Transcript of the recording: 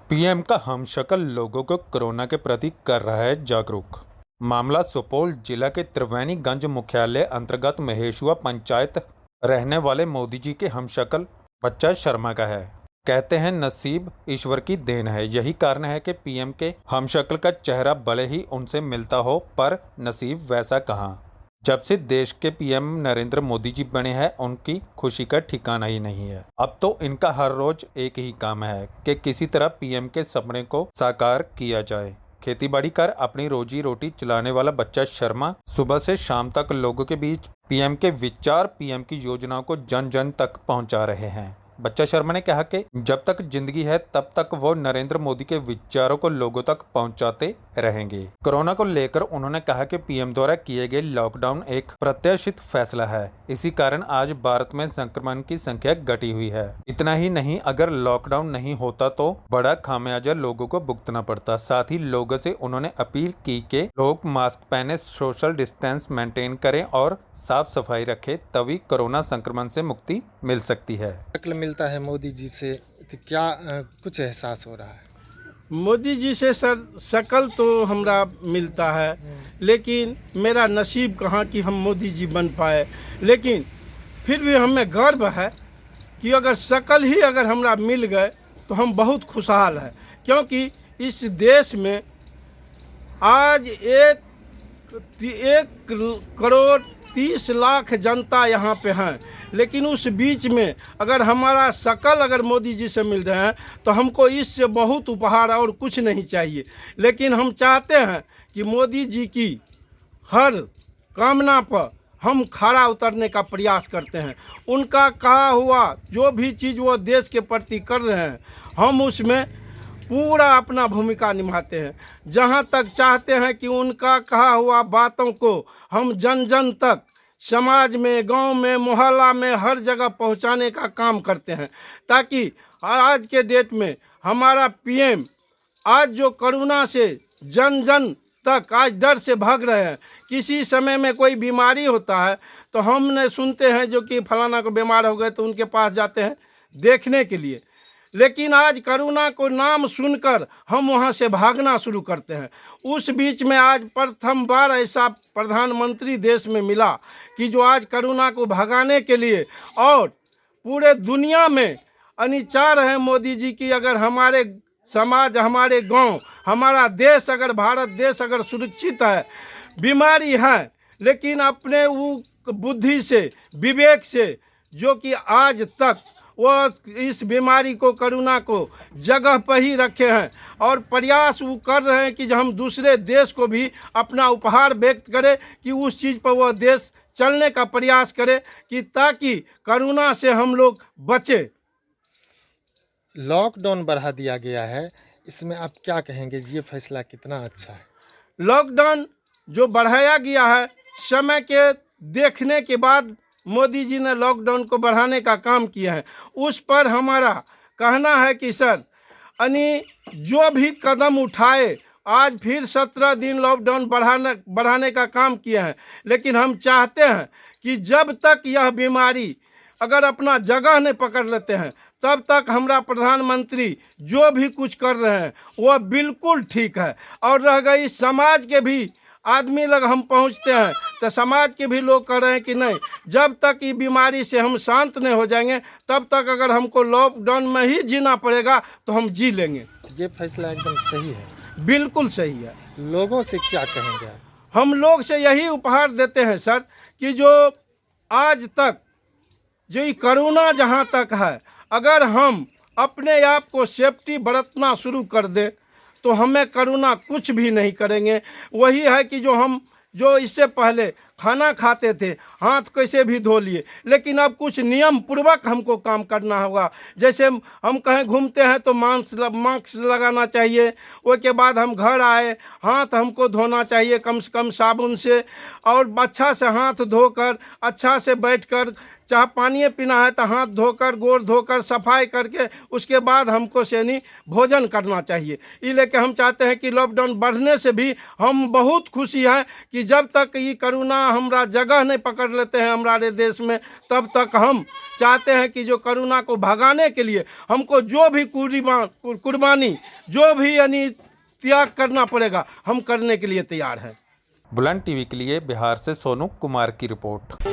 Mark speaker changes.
Speaker 1: PM का हमशक्ल लोगों को कोरोना के प्रति कर रहा है जागरूक। मामला सुपौल जिला के त्रिवेणीगंज मुख्यालय अंतर्गत महेशुआ पंचायत रहने वाले मोदी जी के हमशक्ल बच्चा शर्मा का है। कहते हैं नसीब ईश्वर की देन है। यही कारण है कि पीएम के हमशक्ल का चेहरा भले ही उनसे मिलता हो, पर नसीब वैसा कहाँ। जब से देश के पीएम नरेंद्र मोदी जी बने हैं, उनकी खुशी का ठिकाना ही नहीं है। अब तो इनका हर रोज एक ही काम है कि किसी तरह पीएम के सपने को साकार किया जाए। खेतीबाड़ी कर अपनी रोजी रोटी चलाने वाला बच्चा शर्मा सुबह से शाम तक लोगों के बीच पीएम के विचार, पीएम की योजनाओं को जन जन तक पहुंचा रहे हैं। बच्चा शर्मा ने कहा कि जब तक जिंदगी है तब तक वो नरेंद्र मोदी के विचारों को लोगों तक पहुंचाते रहेंगे। कोरोना को लेकर उन्होंने कहा कि पीएम द्वारा किए गए लॉकडाउन एक प्रत्याशित फैसला है। इसी कारण आज भारत में संक्रमण की संख्या घटी हुई है। इतना ही नहीं, अगर लॉकडाउन नहीं होता तो बड़ा खामियाजा लोगों को भुगतना पड़ता। साथ ही लोगों से उन्होंने अपील की कि लोग मास्क पहने, सोशल डिस्टेंस मेंटेन करें और साफ सफाई रखें, तभी कोरोना संक्रमण से मुक्ति मिल सकती है।
Speaker 2: मिलता है मोदी जी से, तो क्या कुछ एहसास हो रहा है?
Speaker 3: मोदी जी से सर शकल तो हमरा मिलता है, लेकिन मेरा नसीब कहाँ कि हम मोदी जी बन पाए। लेकिन फिर भी हमें गर्व है कि अगर शकल ही अगर हमरा मिल गए तो हम बहुत खुशहाल हैं, क्योंकि इस देश में आज 1,30,00,000 जनता यहाँ पे हैं। लेकिन उस बीच में अगर हमारा शकल अगर मोदी जी से मिल रहे हैं तो हमको इससे बहुत उपहार और कुछ नहीं चाहिए। लेकिन हम चाहते हैं कि मोदी जी की हर कामना पर हम खरा उतरने का प्रयास करते हैं। उनका कहा हुआ जो भी चीज़ वो देश के प्रति कर रहे हैं, हम उसमें पूरा अपना भूमिका निभाते हैं। जहाँ तक चाहते हैं कि उनका कहा हुआ बातों को हम जन जन तक, समाज में, गांव में, मोहल्ला में, हर जगह पहुंचाने का काम करते हैं, ताकि आज के डेट में हमारा पीएम आज जो कोरोना से जन जन तक आज डर से भाग रहे हैं। किसी समय में कोई बीमारी होता है तो हमने सुनते हैं जो कि फलाना को बीमार हो गए तो उनके पास जाते हैं देखने के लिए, लेकिन आज कोरोना को नाम सुनकर हम वहां से भागना शुरू करते हैं। उस बीच में आज प्रथम बार ऐसा प्रधानमंत्री देश में मिला कि जो आज कोरोना को भगाने के लिए और पूरे दुनिया में अनिचार है मोदी जी की। अगर हमारे समाज, हमारे गांव, हमारा देश, अगर भारत देश अगर सुरक्षित है, बीमारी है, लेकिन अपने वो बुद्धि से, विवेक से, जो कि आज तक वो इस बीमारी को, कोरोना को जगह पर ही रखे हैं और प्रयास वो कर रहे हैं कि हम दूसरे देश को भी अपना उपहार व्यक्त करें कि उस चीज़ पर वह देश चलने का प्रयास करे कि ताकि कोरोना से हम लोग बचे।
Speaker 2: लॉकडाउन बढ़ा दिया गया है, इसमें आप क्या कहेंगे? ये फैसला कितना अच्छा है?
Speaker 3: लॉकडाउन जो बढ़ाया गया है, समय के देखने के बाद मोदी जी ने लॉकडाउन को बढ़ाने का काम किया है। उस पर हमारा कहना है कि सर जो भी कदम उठाए, आज फिर 17 दिन लॉकडाउन बढ़ाने का काम किया है, लेकिन हम चाहते हैं कि जब तक यह बीमारी अगर अपना जगह नहीं पकड़ लेते हैं तब तक हमारा प्रधानमंत्री जो भी कुछ कर रहे हैं वह बिल्कुल ठीक है। और रह गई समाज के भी आदमी लग हम पहुंचते हैं तो समाज के भी लोग कह रहे हैं कि नहीं, जब तक ये बीमारी से हम शांत नहीं हो जाएंगे तब तक अगर हमको लॉकडाउन में ही जीना पड़ेगा तो हम जी लेंगे।
Speaker 2: ये फैसला एकदम सही है,
Speaker 3: बिल्कुल सही है।
Speaker 2: लोगों से क्या कहेंगे?
Speaker 3: हम लोग से यही उपहार देते हैं सर कि जो आज तक जो ये कोरोना जहाँ तक है, अगर हम अपने आप को सेफ्टी बरतना शुरू कर दें तो हमें कोरोना कुछ भी नहीं करेंगे। वही है कि जो इससे पहले खाना खाते थे, हाथ कैसे भी धो लिए, लेकिन अब कुछ नियम पूर्वक हमको काम करना होगा। जैसे हम कहीं घूमते हैं तो मास्क लगाना चाहिए, उसके बाद हम घर आए हाथ हमको धोना चाहिए कम से कम साबुन से, और अच्छा से हाथ धोकर अच्छा से बैठकर, चाहे पानी पीना है तो हाथ धोकर, गोड़ धोकर, सफाई करके उसके बाद हमको सेनी भोजन करना चाहिए। ये लेके हम चाहते हैं कि लॉकडाउन बढ़ने से भी हम बहुत खुशी हैं कि जब तक ये कोरोना हमारा जगह नहीं पकड़ लेते हैं हमारे देश में, तब तक हम चाहते हैं कि जो कोरोना को भगाने के लिए हमको जो भी कुर्बानी, जो भी यानी त्याग करना पड़ेगा, हम करने के लिए तैयार हैं।
Speaker 1: बुलंद टीवी के लिए बिहार से सोनू कुमार की रिपोर्ट।